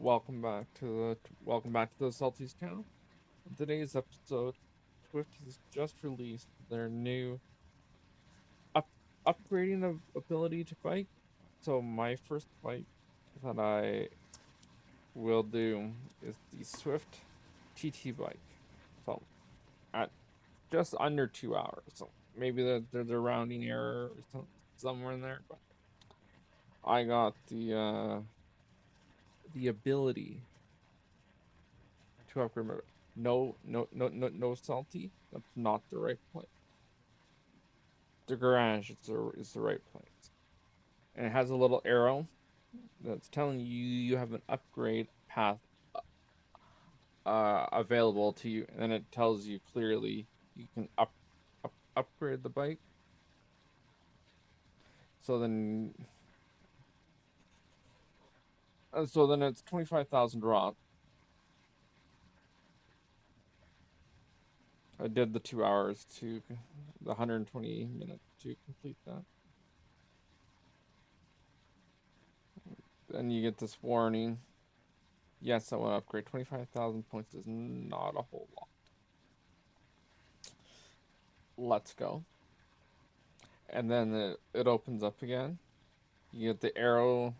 welcome back to the Salties channel. In today's episode, Swift has just released their new up upgrading the ability to bike. So my first bike that I will do is the Swift TT bike. So at just under 2 hours. So maybe there's a rounding error or somewhere in there, but I got the ability to upgrade my bike. No salty. That's not the right place. The garage is the right place. And it has a little arrow that's telling you you have an upgrade path available to you, and then it tells you clearly you can upgrade the bike. So then it's 25,000 raw. I did the 2 hours to the 120 minutes to complete that. Then you get this warning. Yes, I want to upgrade. 25,000 points is not a whole lot. Let's go. And then it opens up again. You get the arrow,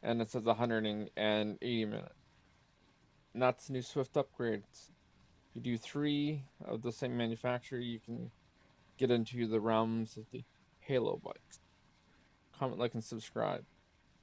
and it says 180 minutes. And that's new Swift upgrades. You do 3 of the same manufacturer, you can get into the realms of the Halo bikes. Comment, like, and subscribe.